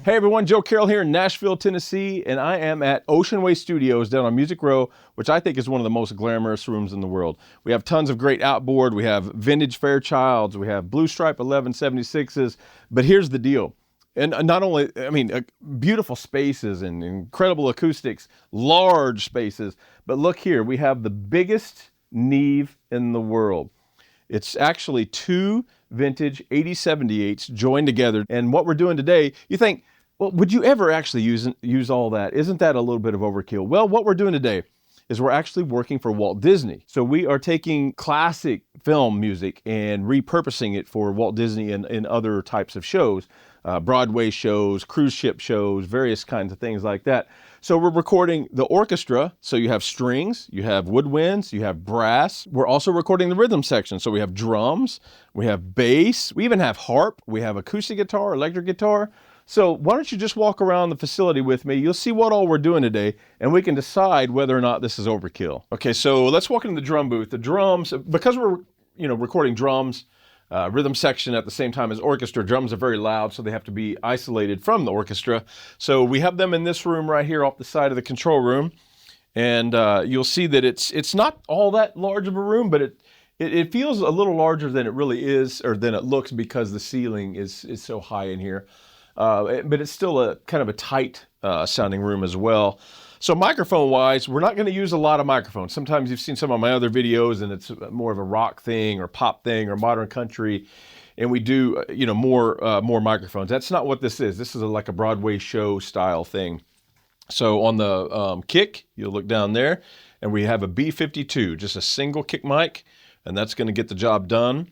Hey everyone, Joe Carrell here in Nashville, Tennessee, and I am at Oceanway Studios down on Music Row, which I think is one of the most glamorous rooms in the world. We have tons of great outboard, we have vintage Fairchilds, we have Blue Stripe 1176s, but here's the deal. And not only, beautiful spaces and incredible acoustics, large spaces, but look here, we have the biggest Neve in the world. It's actually two vintage 8078s joined together. And what we're doing today, you think, well, would you ever actually use all that? Isn't that a little bit of overkill? Well, what we're doing today is we're actually working for Walt Disney. So we are taking classic film music and repurposing it for Walt Disney and other types of shows, Broadway shows, cruise ship shows, various kinds of things like that. So we're recording the orchestra. So you have strings, you have woodwinds, you have brass. We're also recording the rhythm section. So we have drums, we have bass, we even have harp, we have acoustic guitar, electric guitar. So why don't you just walk around the facility with me? You'll see what all we're doing today, and we can decide whether or not this is overkill. Okay, so let's walk into the drum booth. The drums, because we're recording drums, rhythm section at the same time as orchestra. Drums are very loud, so they have to be isolated from the orchestra. So we have them in this room right here off the side of the control room, and you'll see that it's not all that large of a room, but it feels a little larger than it really is, or than it looks, because the ceiling is so high in here. But it's still a kind of a tight sounding room as well. So microphone wise, we're not going to use a lot of microphones. Sometimes you've seen some of my other videos and it's more of a rock thing or pop thing or modern country, and we do more microphones. That's not what this is. This is like a Broadway show style thing. So on the kick, you'll look down there, and we have a B52, just a single kick mic, and that's going to get the job done.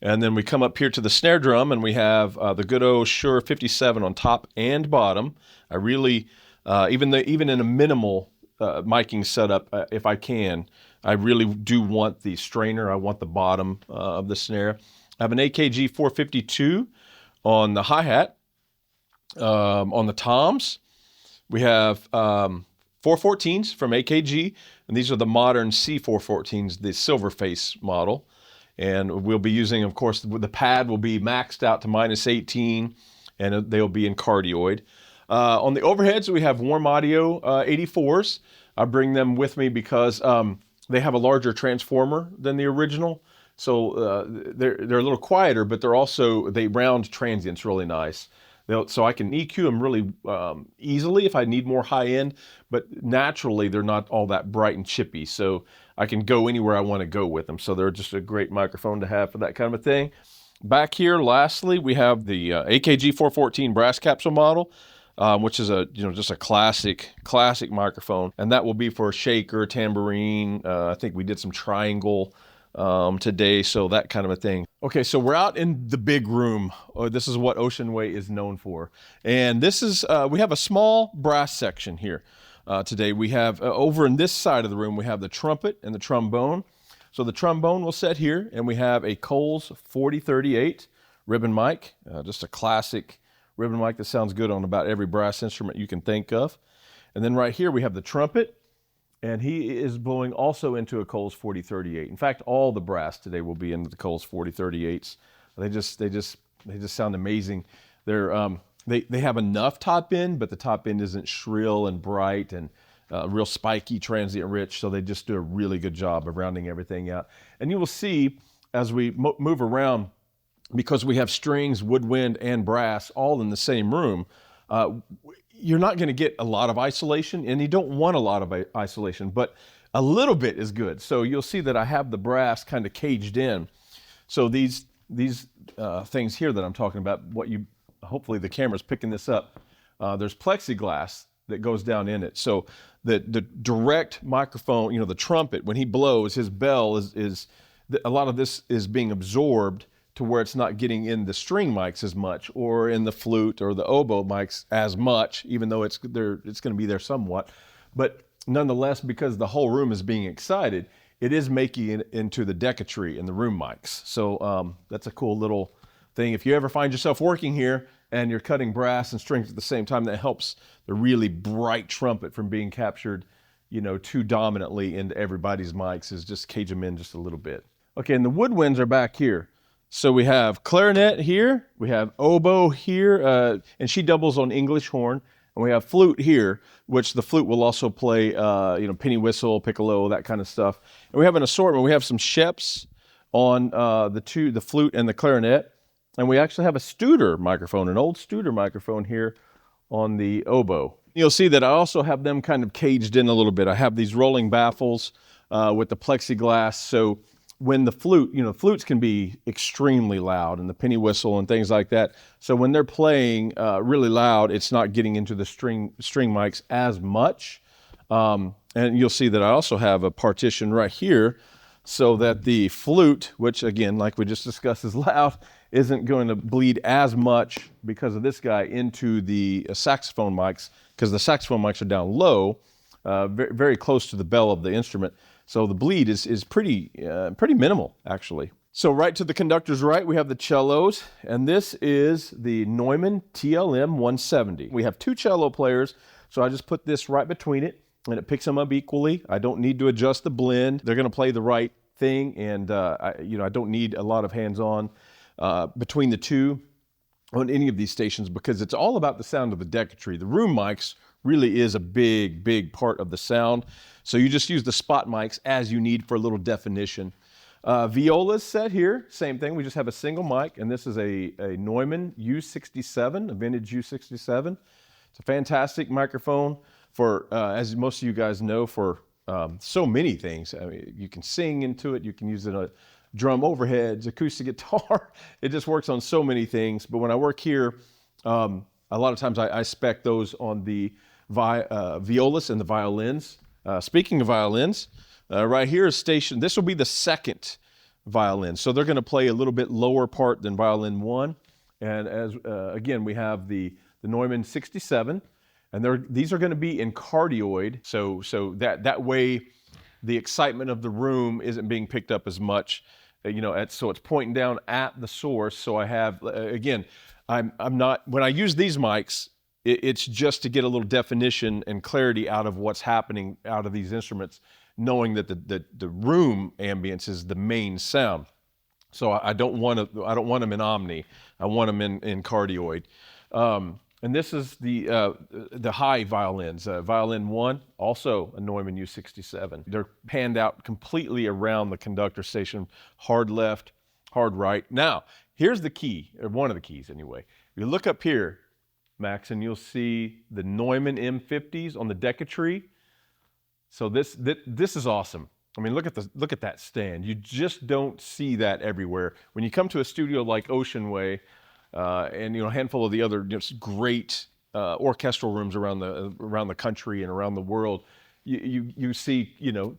And then we come up here to the snare drum, and we have the good old Shure 57 on top and bottom. I really, even in a minimal miking setup, if I can, I really do want the strainer. I want the bottom of the snare. I have an AKG 452 on the hi-hat. On the toms, we have 414s from AKG, and these are the modern C414s, the silver face model. And we'll be using, of course, the pad will be maxed out to -18, and they'll be in cardioid. On the overheads, we have Warm Audio 84s. I bring them with me because they have a larger transformer than the original. So they're a little quieter, but they round transients really nice. So I can EQ them really easily if I need more high end, but naturally they're not all that bright and chippy. So I can go anywhere I want to go with them. So they're just a great microphone to have for that kind of a thing. Back here, lastly, we have the AKG 414 brass capsule model, which is just a classic microphone, and that will be for a shaker, tambourine. I think we did some triangle today, so that kind of a thing. Okay, so we're out in the big room. This is what Oceanway is known for, and this is we have a small brass section here. Today we have over in this side of the room we have the trumpet and the trombone. So the trombone will set here, and we have a Coles 4038 ribbon mic, just a classic ribbon mic that sounds good on about every brass instrument you can think of. And then right here we have the trumpet, and he is blowing also into a Coles 4038. In fact, all the brass today will be into the Coles 4038s. They just sound amazing. They have enough top end, but the top end isn't shrill and bright and real spiky, transient rich, so they just do a really good job of rounding everything out. And you will see as we move around, because we have strings, woodwind, and brass all in the same room, you're not going to get a lot of isolation, and you don't want a lot of isolation, but a little bit is good. So you'll see that I have the brass kind of caged in. So these things here that I'm talking about, hopefully the camera's picking this up. There's plexiglass that goes down in it. So the direct microphone, the trumpet, when he blows, his bell is a lot of this is being absorbed to where it's not getting in the string mics as much, or in the flute or the oboe mics as much, even though it's going to be there somewhat. But nonetheless, because the whole room is being excited, it is making it into the decatry and the room mics. So that's a cool little thing. If you ever find yourself working here and you're cutting brass and strings at the same time, that helps the really bright trumpet from being captured, too dominantly into everybody's mics, is just cage them in just a little bit. Okay, and the woodwinds are back here. So we have clarinet here, we have oboe here, and she doubles on English horn, and we have flute here, which the flute will also play, penny whistle, piccolo, that kind of stuff. And we have an assortment. We have some sheps on the flute and the clarinet, and we actually have a Studer microphone, an old Studer microphone here on the oboe. You'll see that I also have them kind of caged in a little bit. I have these rolling baffles with the plexiglass, so when the flute, flutes can be extremely loud, and the penny whistle and things like that. So when they're playing really loud, it's not getting into the string mics as much. And you'll see that I also have a partition right here so that the flute, which again, like we just discussed, is loud, isn't going to bleed as much because of this guy into the saxophone mics, because the saxophone mics are down low, very, very close to the bell of the instrument. So the bleed is pretty minimal, actually. So right to the conductor's right, we have the cellos, and this is the Neumann TLM 170. We have two cello players, so I just put this right between it, and it picks them up equally. I don't need to adjust the blend. They're going to play the right thing, and I don't need a lot of hands-on between the two on any of these stations, because it's all about the sound of the decketry. The room mics really is a big part of the sound. So you just use the spot mics as you need for a little definition. Violas set here, same thing. We just have a single mic, and this is a Neumann U67, a vintage U67. It's a fantastic microphone for, as most of you guys know, for so many things. I mean, you can sing into it. You can use it on drum overheads, acoustic guitar. It just works on so many things. But when I work here, a lot of times I spec those on the violas and the violins. Speaking of violins, right here is station. This will be the second violin. So they're going to play a little bit lower part than violin 1. And as again, we have the Neumann 67. And these are going to be in cardioid. So that way the excitement of the room isn't being picked up as much. So it's pointing down at the source. So I have, again, I'm not, when I use these mics, it's just to get a little definition and clarity out of what's happening out of these instruments, knowing that the room ambience is the main sound. So I don't want them in omni. I want them in cardioid. And this is the high violins. Violin 1, also a Neumann U67. They're panned out completely around the conductor station, hard left, hard right. Now, here's the key, or one of the keys anyway. You look up here, Max, and you'll see the Neumann M50s on the decketry. So this is awesome. I mean, look at that stand. You just don't see that everywhere. When you come to a studio like Oceanway, and a handful of the other great orchestral rooms around the country and around the world, you see 3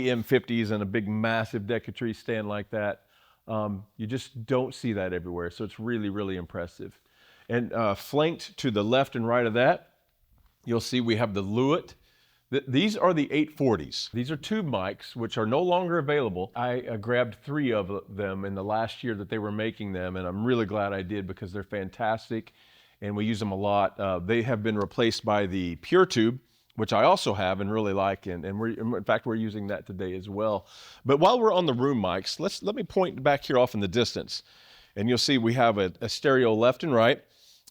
M50s and a big massive decketry stand like that. You just don't see that everywhere. So it's really, really impressive. And flanked to the left and right of that, you'll see we have the Lewitt. These are the 840s. These are tube mics, which are no longer available. I grabbed 3 of them in the last year that they were making them, and I'm really glad I did because they're fantastic, and we use them a lot. They have been replaced by the Pure Tube, which I also have and really like, and in fact, we're using that today as well. But while we're on the room mics, let me point back here off in the distance, and you'll see we have a stereo left and right,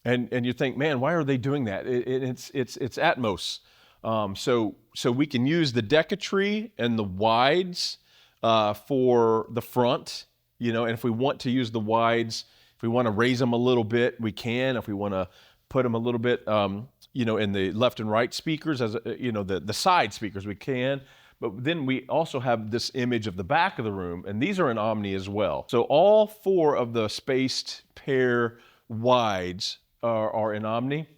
and you think, man, why are they doing that? It's Atmos. So we can use the decketry and the wides for the front, and if we want to use the wides, if we want to raise them a little bit, we can. If we want to put them a little bit, in the left and right speakers, as the side speakers, we can. But then we also have this image of the back of the room, and these are in Omni as well. So all 4 of the spaced pair wides are in Omni.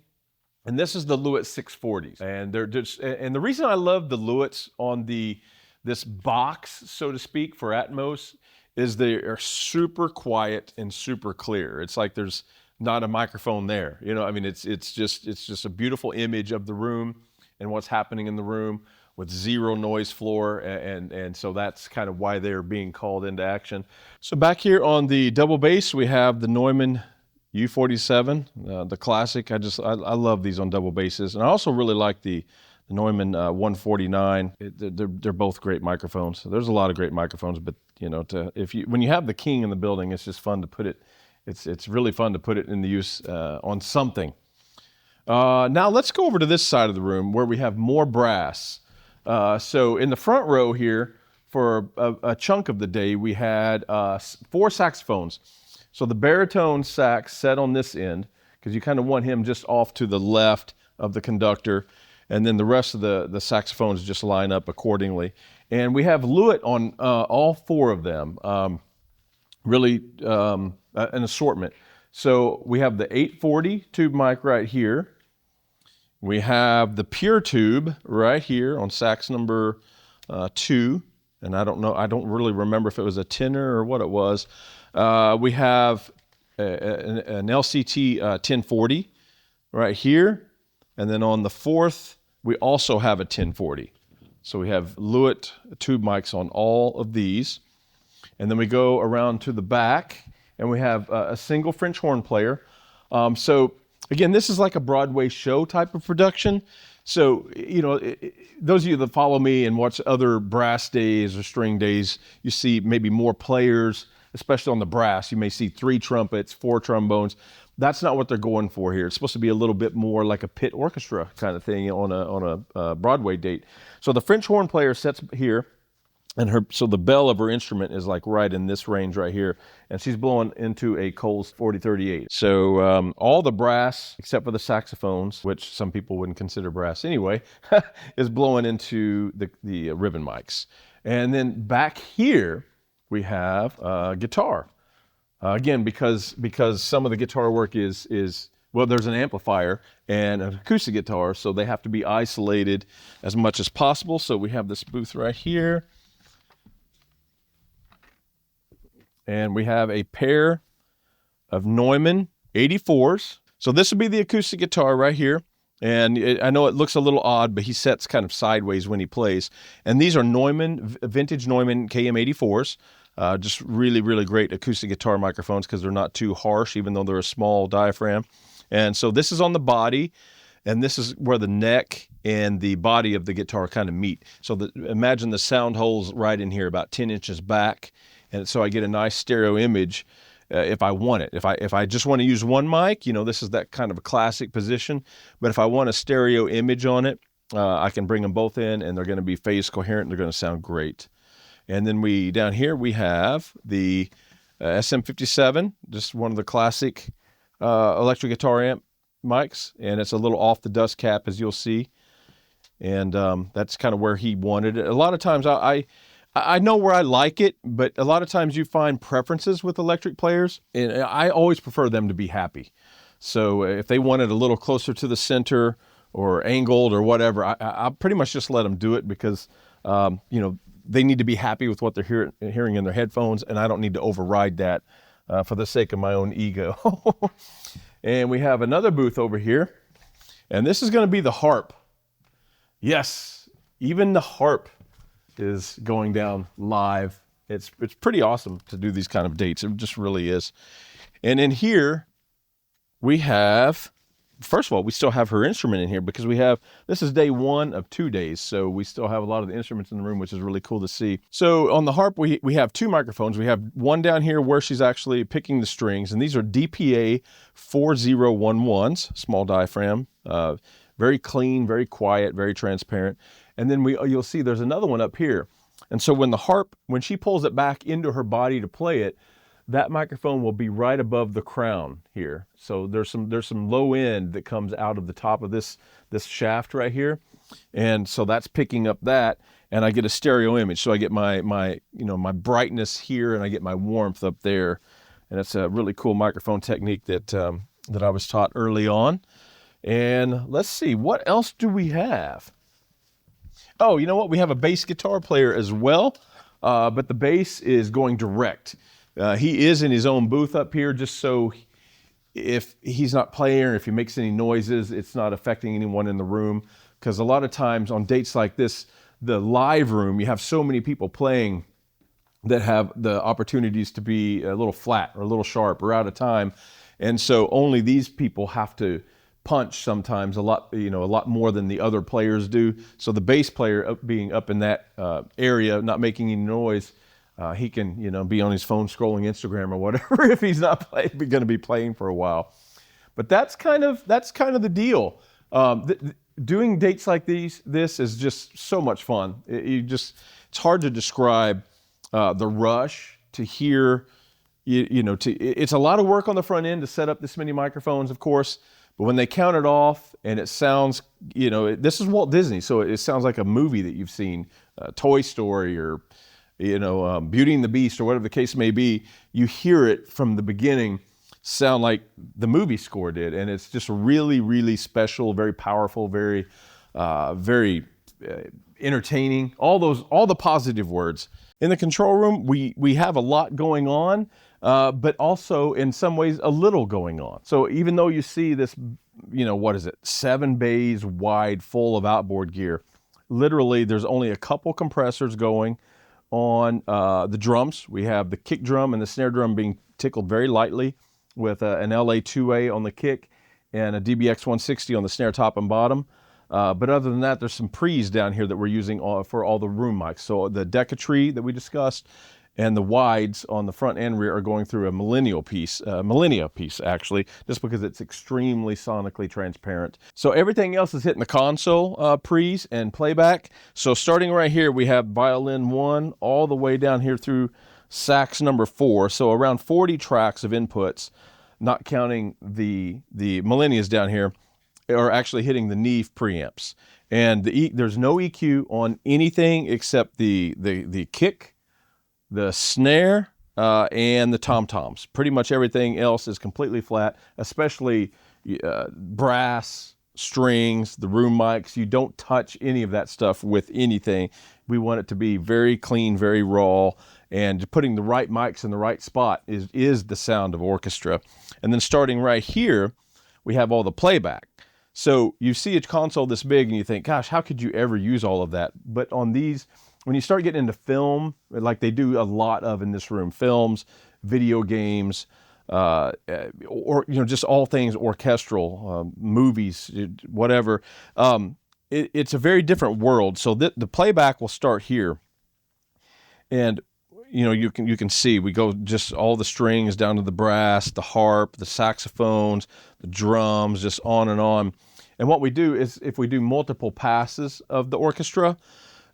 And this is the Lewitt 640s. And the reason I love the Lewitts on this box, so to speak, for Atmos is they are super quiet and super clear. It's like there's not a microphone there. It's just a beautiful image of the room and what's happening in the room with 0 noise floor, and so that's kind of why they're being called into action. So back here on the double bass, we have the Neumann U47, the classic. I love these on double basses, and I also really like the Neumann 149. They're both great microphones. So there's a lot of great microphones, but You know, when you have the king in the building, it's just fun to put it. It's really fun to put it into use on something. Now let's go over to this side of the room where we have more brass. So in the front row here, for a chunk of the day, we had 4 saxophones. So the baritone sax set on this end, because you kind of want him just off to the left of the conductor, and then the rest of the saxophones just line up accordingly. And we have Lewitt on all 4 of them, really an assortment. So we have the 840 tube mic right here. We have the pure tube right here on sax number 2. And I don't really remember if it was a tenor or what it was. We have an LCT 1040 right here. And then on the 4th, we also have a 1040. So we have Lewitt tube mics on all of these. And then we go around to the back, and we have a single French horn player. So again, this is like a Broadway show type of production. So, you know, those of you that follow me and watch other brass days or string days, you see maybe more players, especially on the brass. You may see 3 trumpets, 4 trombones. That's not what they're going for here. It's supposed to be a little bit more like a pit orchestra kind of thing on a Broadway date. So the French horn player sits here, and so the bell of her instrument is like right in this range right here, and she's blowing into a Coles 4038. So all the brass, except for the saxophones, which some people wouldn't consider brass anyway, is blowing into the ribbon mics. And then back here, we have guitar. Again, because some of the guitar work is well, there's an amplifier and an acoustic guitar, so they have to be isolated as much as possible. So we have this booth right here. And we have a pair of Neumann 84s. So this would be the acoustic guitar right here. And I know it looks a little odd, but he sets kind of sideways when he plays. And these are Neumann, vintage Neumann KM84s. Just really, really great acoustic guitar microphones because they're not too harsh, even though they're a small diaphragm. And so this is on the body, and this is where the neck and the body of the guitar kind of meet. So imagine the sound holes right in here, about 10 inches back. And so I get a nice stereo image if I want it. If I just want to use one mic, you know, this is that kind of a classic position. But if I want a stereo image on it, I can bring them both in, and they're going to be phase coherent. And they're going to sound great. And then down here we have the SM57, just one of the classic electric guitar amp mics, and it's a little off the dust cap, as you'll see. And that's kind of where he wanted it. A lot of times I know where I like it, but a lot of times you find preferences with electric players, and I always prefer them to be happy. So if they want it a little closer to the center or angled or whatever, I pretty much just let them do it because, you know, they need to be happy with what they're hearing in their headphones, and I don't need to override that for the sake of my own ego. And we have another booth over here, and this is going to be the harp. Yes, even the harp is going down live. It's pretty awesome to do these kind of dates. It just really is. And in here, we have, first of all, we still have her instrument in here because this is day 1 of 2 days. So we still have a lot of the instruments in the room, which is really cool to see. So on the harp, we have 2 microphones. We have one down here where she's actually picking the strings. And these are DPA 4011s, small diaphragm, very clean, very quiet, very transparent. And then you'll see there's another one up here. And so when she pulls it back into her body to play it, that microphone will be right above the crown here. So there's some low end that comes out of the top of this shaft right here. And so that's picking up that, and I get a stereo image. So I get my brightness here, and I get my warmth up there. And it's a really cool microphone technique that I was taught early on. And let's see, what else do we have? Oh, you know what? We have a bass guitar player as well, but the bass is going direct. He is in his own booth up here, just so if he's not playing or if he makes any noises, it's not affecting anyone in the room. Because a lot of times on dates like this, the live room, you have so many people playing that have the opportunities to be a little flat or a little sharp or out of time. And so only these people have to punch sometimes a lot more than the other players do. So the bass player being up in that area, not making any noise, he can, be on his phone scrolling Instagram or whatever if he's not going to be playing for a while. But that's kind of the deal. Doing dates like this is just so much fun. It's hard to describe the rush to hear. It's a lot of work on the front end to set up this many microphones, of course. But when they count it off and it sounds, this is Walt Disney, so it sounds like a movie that you've seen, Toy Story or Beauty and the Beast or whatever the case may be. You hear it from the beginning sound like the movie score did, and it's just really, really special, very powerful, very entertaining. All the positive words. In the control room, we have a lot going on, but also in some ways a little going on. So even though you see this, 7 bays wide full of outboard gear, literally there's only a couple compressors going on the drums. We have the kick drum and the snare drum being tickled very lightly with an LA2A on the kick and a DBX 160 on the snare top and bottom. But other than that, there's some pre's down here that we're using for all the room mics. So the Decatree that we discussed and the wides on the front and rear are going through a Millennia piece actually, just because it's extremely sonically transparent. So everything else is hitting the console pre's and playback. So starting right here, we have violin 1 all the way down here through sax number 4. So around 40 tracks of inputs, not counting the Millennias down here, are actually hitting the Neve preamps. And there's no EQ on anything except the kick, the snare, and the tom-toms. Pretty much everything else is completely flat, especially brass, strings, the room mics. You don't touch any of that stuff with anything. We want it to be very clean, very raw, and putting the right mics in the right spot is the sound of Orchestra. And then starting right here, we have all the playback. So you see a console this big and you think, gosh, how could you ever use all of that? But on these, when you start getting into film, like they do a lot of in this room, films, video games, or just all things orchestral, movies, whatever, it's a very different world. So the playback will start here, and you can see we go just all the strings down to the brass, the harp, the saxophones, the drums, just on and on. And what we do is, if we do multiple passes of the orchestra,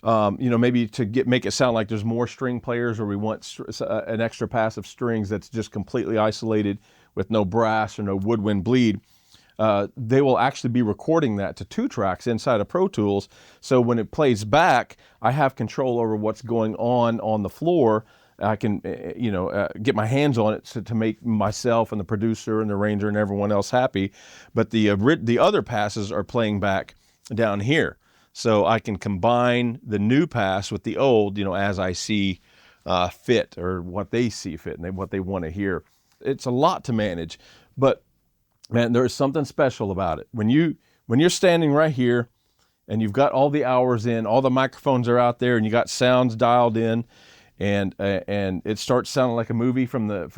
maybe to make it sound like there's more string players, or we want an extra pass of strings that's just completely isolated with no brass or no woodwind bleed, they will actually be recording that to 2 tracks inside of Pro Tools. So when it plays back, I have control over what's going on the floor. I can, get my hands on it to make myself and the producer and the arranger and everyone else happy. But the other passes are playing back down here. So I can combine the new pass with the old, as I see fit, or what they see fit and what they want to hear. It's a lot to manage, but man, there's something special about it. When you're standing right here and you've got all the hours in, all the microphones are out there, and you got sounds dialed in, and it starts sounding like a movie from the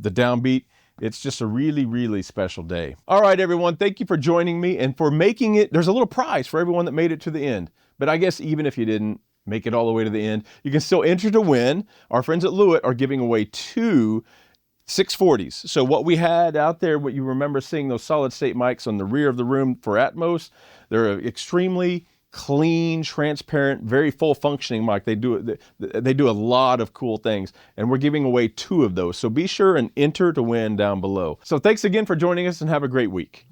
downbeat. It's just a really, really special day. All right, everyone, thank you for joining me and for making it. There's a little prize for everyone that made it to the end. But I guess even if you didn't make it all the way to the end, you can still enter to win. Our friends at Lewitt are giving away 2 640s. So what we had out there, what you remember seeing those solid state mics on the rear of the room for Atmos, they're extremely clean, transparent, very full functioning mic. They do a lot of cool things, and we're giving away 2 of those. So be sure and enter to win down below. So thanks again for joining us, and have a great week.